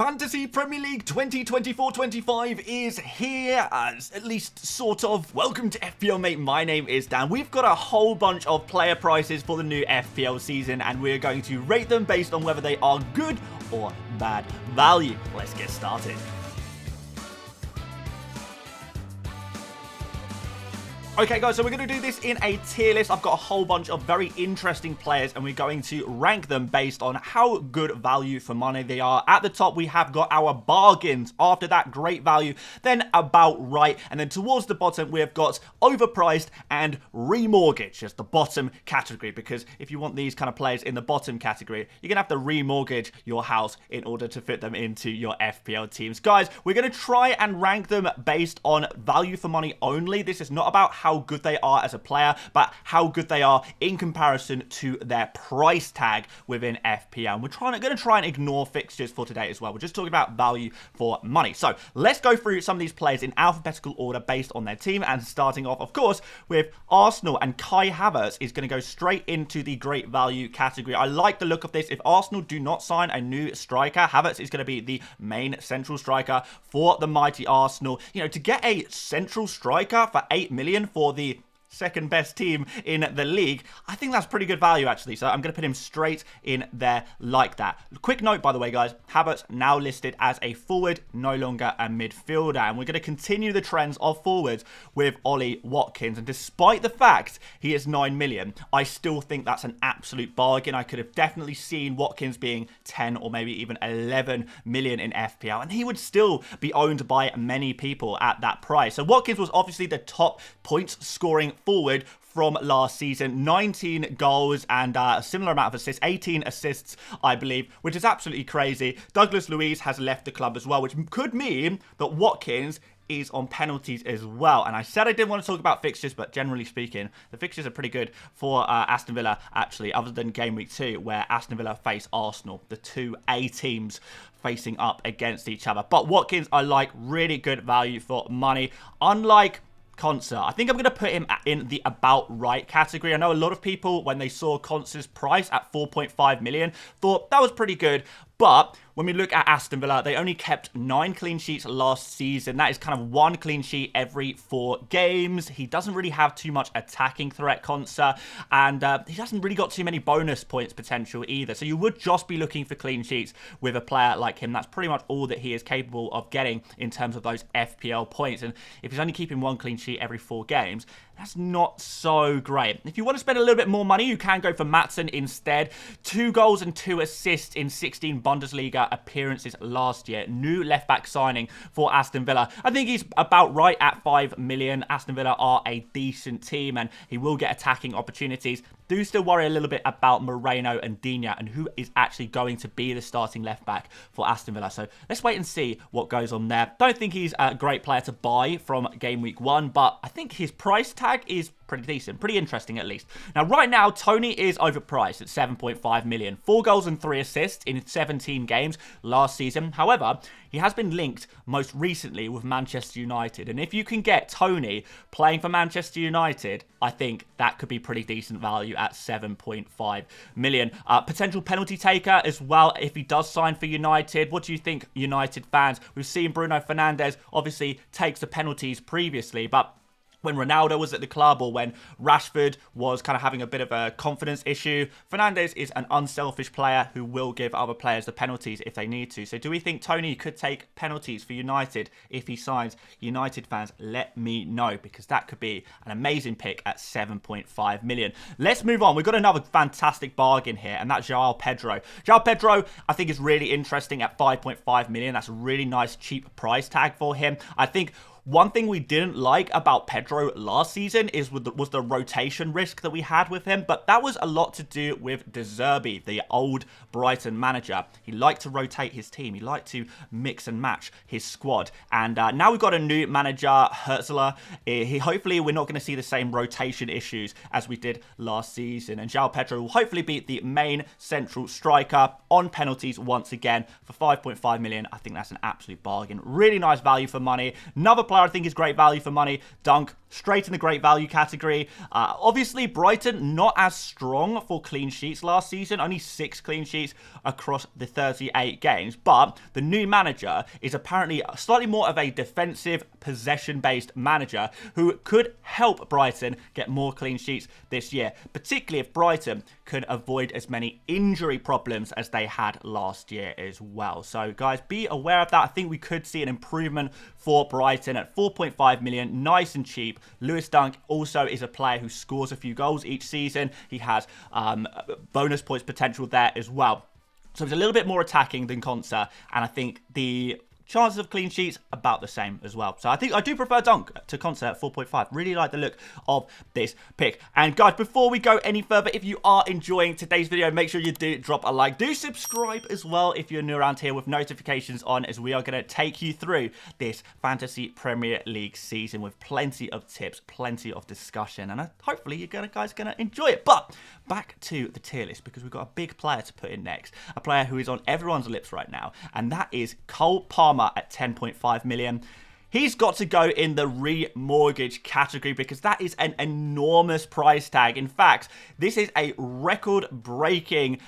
Fantasy Premier League 2024-25 is here, at least sort of. Welcome to FPL Mate, my name is Dan. We've got a whole bunch of player prices for the new FPL season, and we're going to rate them based on whether they are good or bad value. Let's get started. Okay guys, so we're going to do this in a tier list. I've got a whole bunch of very interesting players and we're going to rank them based on how good value for money they are. At the top, we have got our bargains. After that, great value, then about right. And then towards the bottom, we've got overpriced and remortgage as the bottom category. Because if you want these kind of players in the bottom category, you're going to have to remortgage your house in order to fit them into your FPL teams. Guys, we're going to try and rank them based on value for money only. This is not about how good they are as a player, but how good they are in comparison to their price tag within FPL. And we're going to try and ignore fixtures for today as well. We're just talking about value for money. So let's go through some of these players in alphabetical order based on their team, and starting off, of course, with Arsenal, and Kai Havertz is going to go straight into the great value category. I like the look of this. If Arsenal do not sign a new striker, Havertz is going to be the main central striker for the mighty Arsenal. You know, to get a central striker for 8 million for the second best team in the league, I think that's pretty good value actually. So I'm going to put him straight in there like that. Quick note, by the way, guys, Havertz now listed as a forward, no longer a midfielder. And we're going to continue the trends of forwards with Ollie Watkins. And despite the fact he is 9 million, I still think that's an absolute bargain. I could have definitely seen Watkins being 10 or maybe even 11 million in FPL, and he would still be owned by many people at that price. So Watkins was obviously the top points scoring forward from last season. 19 goals and a similar amount of assists, 18 assists, I believe, which is absolutely crazy. Douglas Luiz has left the club as well, which could mean that Watkins is on penalties as well. And I said I didn't want to talk about fixtures, but generally speaking, the fixtures are pretty good for Aston Villa, actually, other than game week 2, where Aston Villa face Arsenal, the two A teams facing up against each other. But Watkins, I like, really good value for money. Unlike Concert, I think I'm going to put him in the about right category. I know a lot of people, when they saw Concert's price at 4.5 million, thought that was pretty good. But when we look at Aston Villa, they only kept 9 clean sheets last season. That is kind of 1 clean sheet every 4 games. He doesn't really have too much attacking threat, Concert, and he hasn't really got too many bonus points potential either. So you would just be looking for clean sheets with a player like him. That's pretty much all that he is capable of getting in terms of those FPL points. And if he's only keeping 1 clean sheet every 4 games, that's not so great. If you want to spend a little bit more money, you can go for Maatsen instead. 2 goals and 2 assists in 16 Bundesliga appearances last year. New left-back signing for Aston Villa. I think he's about right at 5 million. Aston Villa are a decent team and he will get attacking opportunities. Do still worry a little bit about Moreno and Digne and who is actually going to be the starting left-back for Aston Villa. So let's wait and see what goes on there. Don't think he's a great player to buy from game week 1, but I think his price tag is pretty decent, pretty interesting at least. Now, right now, Tony is overpriced at 7.5 million. 4 goals and 3 assists in 17 games last season. However, he has been linked most recently with Manchester United. And if you can get Tony playing for Manchester United, I think that could be pretty decent value at 7.5 million. Potential penalty taker as well if he does sign for United. What do you think, United fans? We've seen Bruno Fernandes obviously takes the penalties previously, but when Ronaldo was at the club or when Rashford was kind of having a bit of a confidence issue, Fernandes is an unselfish player who will give other players the penalties if they need to. So do we think Tony could take penalties for United if he signs? United fans, let me know, because that could be an amazing pick at 7.5 million. Let's move on. We've got another fantastic bargain here, and that's João Pedro. João Pedro, I think, is really interesting at 5.5 million. That's a really nice, cheap price tag for him. I think one thing we didn't like about Pedro last season was the rotation risk that we had with him, but that was a lot to do with De Zerbi, the old Brighton manager. He liked to rotate his team. He liked to mix and match his squad. And now we've got a new manager, Herzler. Hopefully we're not going to see the same rotation issues as we did last season. And João Pedro will hopefully be the main central striker on penalties once again for 5.5 million. I think that's an absolute bargain. Really nice value for money. Another player I think is great value for money. Dunk, straight in the great value category. Obviously, Brighton not as strong for clean sheets last season. Only 6 clean sheets across the 38 games. But the new manager is apparently slightly more of a defensive, possession-based manager who could help Brighton get more clean sheets this year, particularly if Brighton can avoid as many injury problems as they had last year as well. So, guys, be aware of that. I think we could see an improvement for Brighton at 4.5 million, nice and cheap. Lewis Dunk also is a player who scores a few goals each season. He has bonus points potential there as well. So he's a little bit more attacking than Konsa, and I think the chances of clean sheets about the same as well. So I think I do prefer Dunk to Konsa at 4.5. Really like the look of this pick. And guys, before we go any further, if you are enjoying today's video, make sure you do drop a like. Do subscribe as well if you're new around here with notifications on, as we are going to take you through this Fantasy Premier League season with plenty of tips, plenty of discussion, and hopefully you guys are going to enjoy it. But back to the tier list, because we've got a big player to put in next, a player who is on everyone's lips right now, and that is Cole Palmer at 10.5 million. He's got to go in the remortgage category because that is an enormous price tag. In fact, this is a record-breaking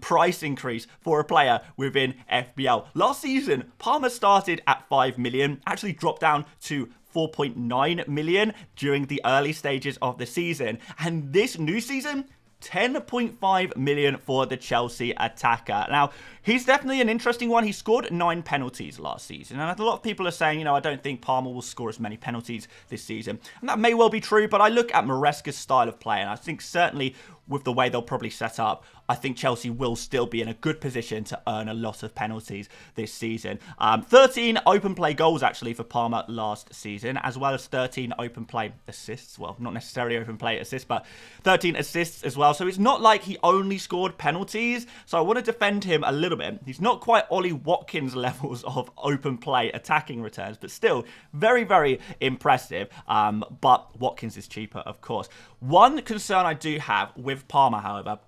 price increase for a player within FPL. Last season, Palmer started at 5 million, actually dropped down to 4.9 million during the early stages of the season. And this new season, 10.5 million for the Chelsea attacker. Now, he's definitely an interesting one. He scored 9 penalties last season. And a lot of people are saying, you know, I don't think Palmer will score as many penalties this season. And that may well be true, but I look at Maresca's style of play, and I think certainly with the way they'll probably set up, I think Chelsea will still be in a good position to earn a lot of penalties this season. 13 open play goals, actually, for Palmer last season, as well as 13 open play assists. Well, not necessarily open play assists, but 13 assists as well. So it's not like he only scored penalties. So I want to defend him a little bit. He's not quite Ollie Watkins levels of open play attacking returns, but still very, very impressive. But Watkins is cheaper, of course. One concern I do have with Palmer, however,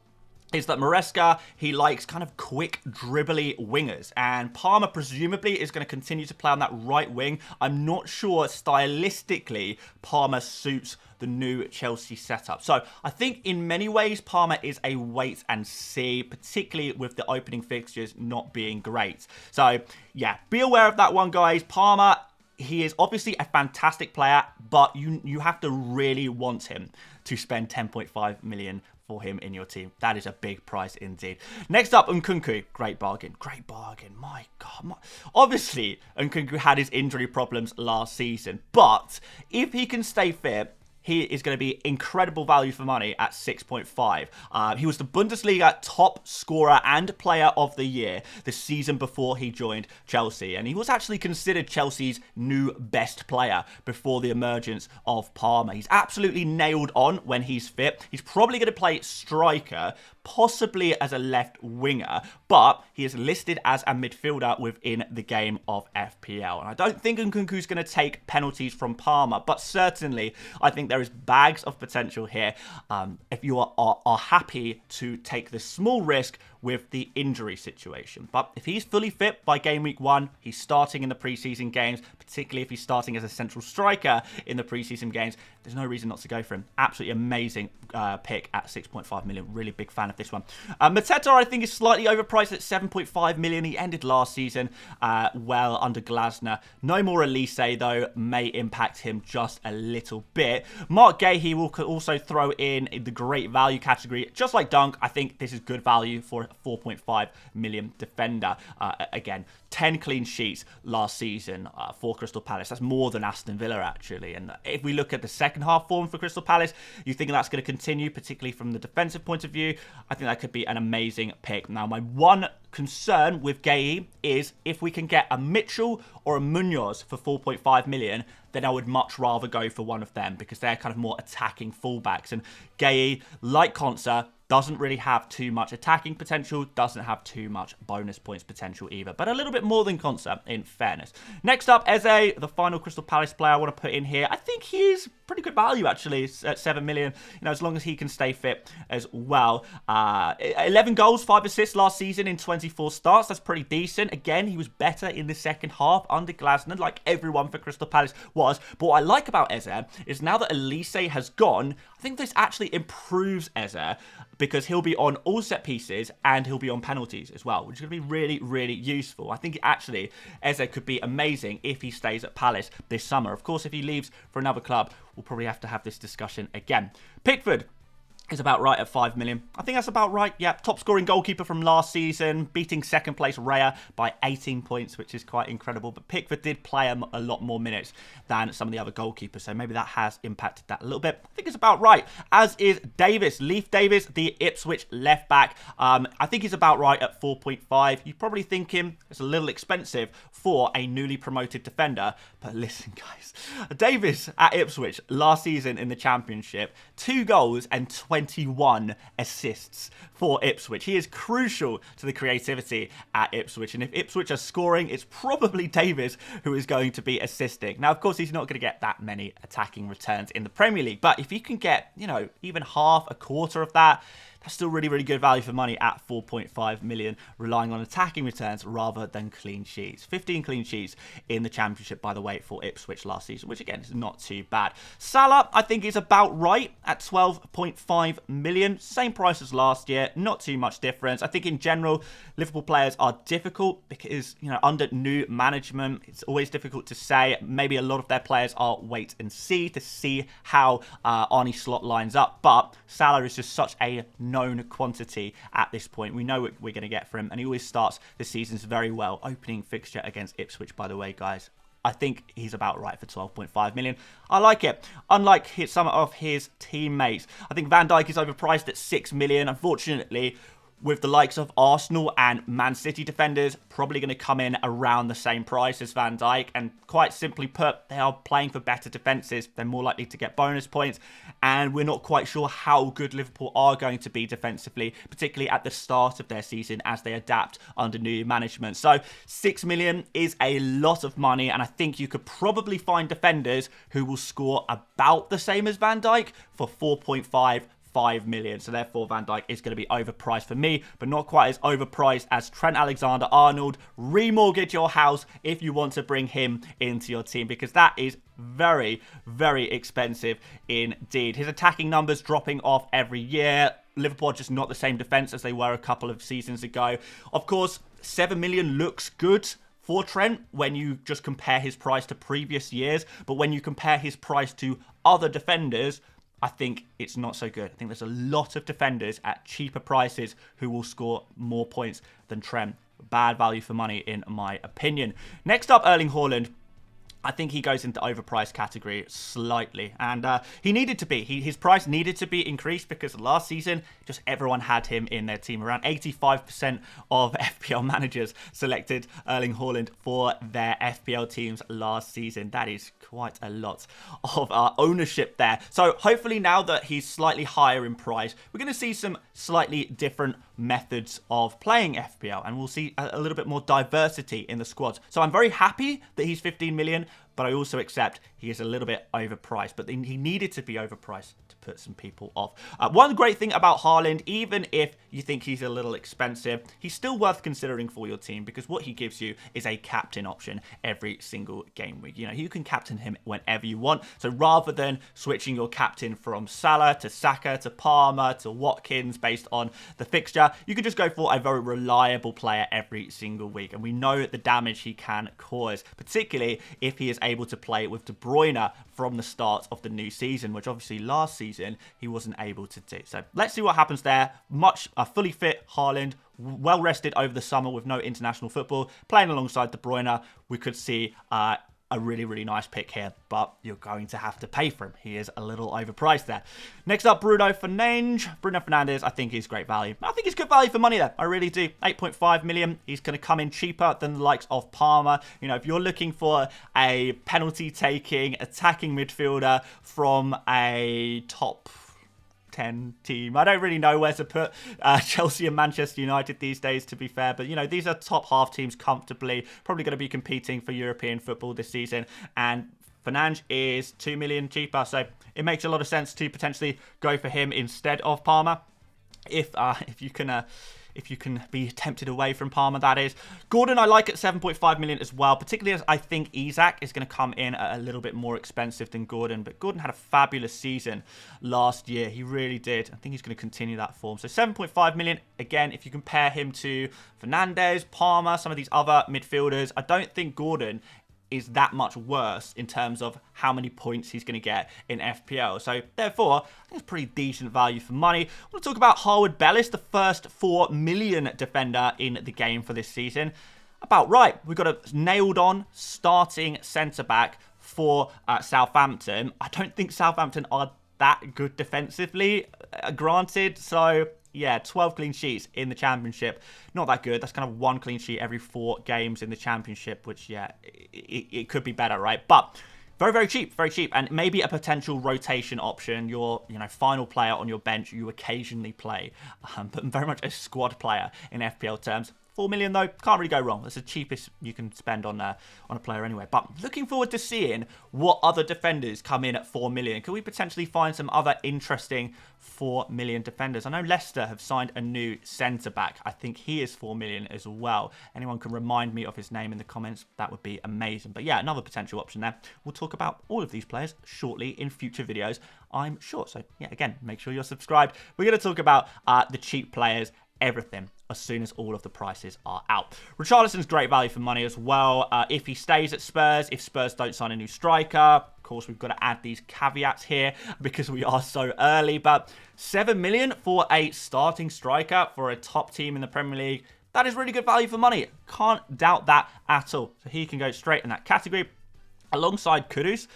is that Maresca, he likes kind of quick, dribbly wingers. And Palmer presumably is going to continue to play on that right wing. I'm not sure stylistically Palmer suits the new Chelsea setup. So I think in many ways Palmer is a wait and see, particularly with the opening fixtures not being great. So yeah, be aware of that one, guys. Palmer, he is obviously a fantastic player, but you have to really want him to spend 10.5 million for him in your team. That is a big price indeed. Next up, Nkunku. Great bargain. Great bargain. My God. Obviously, Nkunku had his injury problems last season, but if he can stay fit, he is going to be incredible value for money at 6.5. He was the Bundesliga top scorer and player of the year the season before he joined Chelsea. And he was actually considered Chelsea's new best player before the emergence of Palmer. He's absolutely nailed on when he's fit. He's probably going to play striker, possibly as a left winger, but he is listed as a midfielder within the game of FPL. And I don't think Nkunku's going to take penalties from Palmer, but certainly I think there is bags of potential here if you are happy to take the small risk with the injury situation. But if he's fully fit by game week 1, he's starting in the preseason games, particularly if he's starting as a central striker in the preseason games, there's no reason not to go for him. Absolutely amazing pick at 6.5 million. Really big fan of this one. Mateta, I think, is slightly overpriced at 7.5 million. He ended last season well under Glasner. No more Elise, though, may impact him just a little bit. Mark Gahey will also throw in the great value category. Just like Dunk, I think this is good value for a 4.5 million defender. Again, 10 clean sheets last season for Crystal Palace. That's more than Aston Villa, actually. And if we look at the second half form for Crystal Palace, you think that's going to continue, particularly from the defensive point of view. I think that could be an amazing pick. Now, my one concern with Gahey is if we can get a Mitchell or a Munoz for 4.5 million, then I would much rather go for one of them because they're kind of more attacking fullbacks. And Gahey, like Konsa, Doesn't really have too much attacking potential, doesn't have too much bonus points potential either, but a little bit more than Concert, in fairness. Next up, Eze, the final Crystal Palace player I want to put in here. I think he's pretty good value, actually, at 7 million, as long as he can stay fit as well. 11 goals, 5 assists last season in 24 starts. That's pretty decent. Again, he was better in the second half under Glasner, like everyone for Crystal Palace was. But what I like about Eze is now that Elise has gone, I think this actually improves Eze, because he'll be on all set pieces and he'll be on penalties as well, which is going to be really, really useful. I think actually Eze could be amazing if he stays at Palace this summer. Of course, if he leaves for another club, we'll probably have to have this discussion again. Pickford is about right at 5 million. I think that's about right. Yeah, top scoring goalkeeper from last season, beating second place Raya by 18 points, which is quite incredible. But Pickford did play a lot more minutes than some of the other goalkeepers, so maybe that has impacted that a little bit. I think it's about right, as is Davis. Leif Davis, the Ipswich left back. I think he's about right at 4.5. You're probably thinking it's a little expensive for a newly promoted defender, but listen, guys. Davis at Ipswich last season in the Championship, 2 goals and 21 assists for Ipswich. He is crucial to the creativity at Ipswich, and if Ipswich are scoring, it's probably Davis who is going to be assisting. Now, of course, he's not going to get that many attacking returns in the Premier League, but if you can get, even half, a quarter of that, that's still really, really good value for money at 4.5 million, relying on attacking returns rather than clean sheets. 15 clean sheets in the Championship, by the way, for Ipswich last season, which again is not too bad. Salah, I think, is about right at 12.5 million. Same price as last year, not too much difference. I think in general, Liverpool players are difficult because, under new management, it's always difficult to say. Maybe a lot of their players are wait and see to see how Arne Slot lines up, but Salah is just such a known quantity at this point. We know what we're going to get from him, and he always starts the seasons very well. Opening fixture against Ipswich, by the way, guys. I think he's about right for 12.5 million. I like it. Unlike some of his teammates, I think Van Dijk is overpriced at 6 million. Unfortunately, with the likes of Arsenal and Man City defenders probably going to come in around the same price as Van Dijk, and quite simply put, they are playing for better defences. They're more likely to get bonus points, and we're not quite sure how good Liverpool are going to be defensively, particularly at the start of their season as they adapt under new management. So 6 million is a lot of money, and I think you could probably find defenders who will score about the same as Van Dijk for 4.5 million. So therefore Van Dijk is going to be overpriced for me, but not quite as overpriced as Trent Alexander-Arnold. Remortgage your house if you want to bring him into your team, because that is very, very expensive indeed. His attacking numbers dropping off every year. Liverpool are just not the same defence as they were a couple of seasons ago. Of course, 7 million looks good for Trent when you just compare his price to previous years, but when you compare his price to other defenders, I think it's not so good. I think there's a lot of defenders at cheaper prices who will score more points than Trent. Bad value for money, in my opinion. Next up, Erling Haaland. I think he goes into overpriced category slightly, and he needed to be. His price needed to be increased because last season, just everyone had him in their team. Around 85% of FPL managers selected Erling Haaland for their FPL teams last season. That is quite a lot of ownership there. So hopefully now that he's slightly higher in price, we're going to see some slightly different methods of playing FPL, and we'll see a little bit more diversity in the squads. So I'm very happy that he's 15 million, but I also accept he is a little bit overpriced, but he needed to be overpriced to put some people off. One great thing about Haaland, even if you think he's a little expensive, he's still worth considering for your team, because what he gives you is a captain option every single game week. You can captain him whenever you want. So rather than switching your captain from Salah to Saka to Palmer to Watkins based on the fixture, you can just go for a very reliable player every single week. And we know the damage he can cause, particularly if he is able to play with De Bruyne from the start of the new season, which obviously last season he wasn't able to do. So let's see what happens there. Fully fit Haaland, well rested over the summer with no international football, playing alongside De Bruyne. We could see a really, really nice pick here, but you're going to have to pay for him. He is a little overpriced there. Next up, Bruno Fernandes. Bruno Fernandes, I think he's great value. I think he's good value for money there. I really do. 8.5 million. He's going to come in cheaper than the likes of Palmer. If you're looking for a penalty-taking, attacking midfielder from a top 10 team. I don't really know where to put Chelsea and Manchester United these days, to be fair. But, you know, these are top half teams comfortably. Probably going to be competing for European football this season. And Fernandes is 2 million cheaper. So it makes a lot of sense to potentially go for him instead of Palmer. If you can be tempted away from Palmer, that is. Gordon, I like at 7.5 million as well, particularly as I think Isak is going to come in at a little bit more expensive than Gordon. But Gordon had a fabulous season last year. He really did. I think he's going to continue that form. So 7.5 million, again, if you compare him to Fernandes, Palmer, some of these other midfielders, I don't think Gordon is that much worse in terms of how many points he's going to get in FPL. So, therefore, I think it's pretty decent value for money. I want to talk about Harwood Bellis, the first 4 million defender in the game for this season. About right. We've got a nailed-on starting centre-back for Southampton. I don't think Southampton are that good defensively, granted. So, yeah, 12 clean sheets in the Championship. Not that good. That's kind of 1 clean sheet every 4 games in the Championship, which, yeah, it could be better, right? But very, very cheap, and maybe a potential rotation option. Your, final player on your bench you occasionally play, but very much a squad player in FPL terms. 4 million though, can't really go wrong. That's the cheapest you can spend on a player anyway. But looking forward to seeing what other defenders come in at 4 million. Could we potentially find some other interesting 4 million defenders? I know Leicester have signed a new centre-back. I think he is 4 million as well. Anyone can remind me of his name in the comments, that would be amazing. But yeah, another potential option there. We'll talk about all of these players shortly in future videos, I'm sure. So yeah, again, make sure you're subscribed. We're going to talk about the cheap players, everything, as soon as all of the prices are out. Richarlison's great value for money as well. If he stays at Spurs, if Spurs don't sign a new striker, of course, we've got to add these caveats here because we are so early. But 7 million for a starting striker for a top team in the Premier League, that is really good value for money. Can't doubt that at all. So he can go straight in that category alongside Kudus.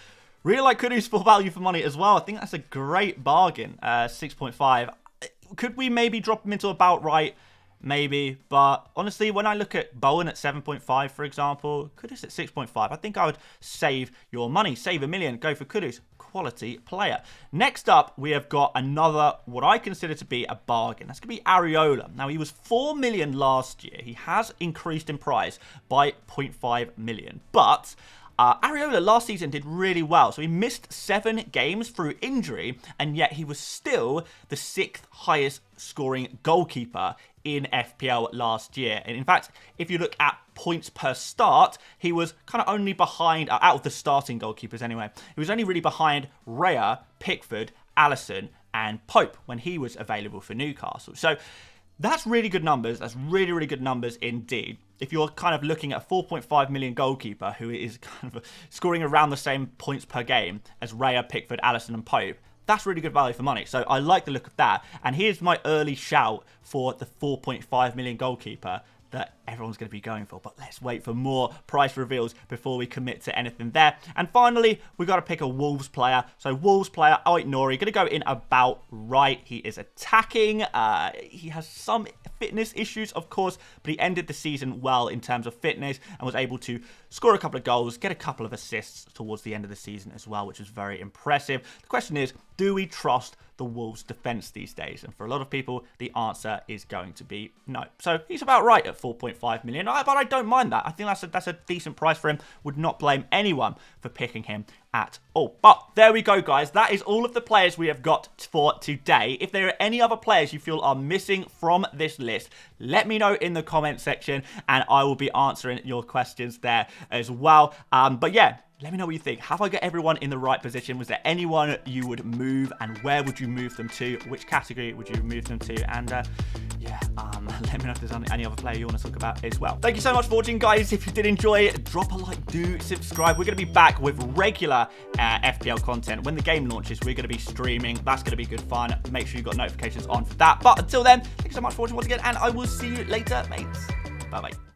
Really like Kudus for value for money as well. I think that's a great bargain. 6.5. Could we maybe drop him into about right? Maybe, but honestly, when I look at Bowen at 7.5, for example, Kudus at 6.5, I think I would save your money, save 1 million, go for Kudus, quality player. Next up, we have got another, what I consider to be a bargain. That's going to be Areola. Now, he was 4 million last year. He has increased in price by 0.5 million, but Areola last season did really well. So he missed 7 games through injury, and yet he was still the 6th highest scoring goalkeeper in FPL last year. And in fact, if you look at points per start, he was kind of only behind, out of the starting goalkeepers anyway, he was only really behind Raya, Pickford, Alisson, and Pope when he was available for Newcastle. So that's really good numbers. That's really, really good numbers indeed. If you're kind of looking at a 4.5 million goalkeeper who is kind of scoring around the same points per game as Raya, Pickford, Alisson, and Pope, that's really good value for money. So I like the look of that. And here's my early shout for the 4.5 million goalkeeper that everyone's going to be going for. But let's wait for more price reveals before we commit to anything there. And finally, we've got to pick a Wolves player. So Wolves player, Ait-Nouri, going to go in about right. He is attacking. He has some fitness issues, of course, but he ended the season well in terms of fitness and was able to score a couple of goals, get a couple of assists towards the end of the season as well, which was very impressive. The question is, do we trust the Wolves defense these days? And for a lot of people, the answer is going to be no. So he's about right at 4.5 million, but I don't mind that. I think that's a decent price for him. Would not blame anyone for picking him at all. But there we go, guys. That is all of the players we have got for today. If there are any other players you feel are missing from this list, let me know in the comment section and I will be answering your questions there as well. But yeah, let me know what you think. Have I got everyone in the right position? Was there anyone you would move, and where would you move them to? Which category would you move them to? And yeah, let me know if there's any other player you want to talk about as well. Thank you so much for watching, guys. If you did enjoy it, drop a like, do subscribe. We're going to be back with regular FPL content. When the game launches, we're going to be streaming. That's going to be good fun. Make sure you've got notifications on for that. But until then, thank you so much for watching once again, and I will see you later, mates. Bye-bye.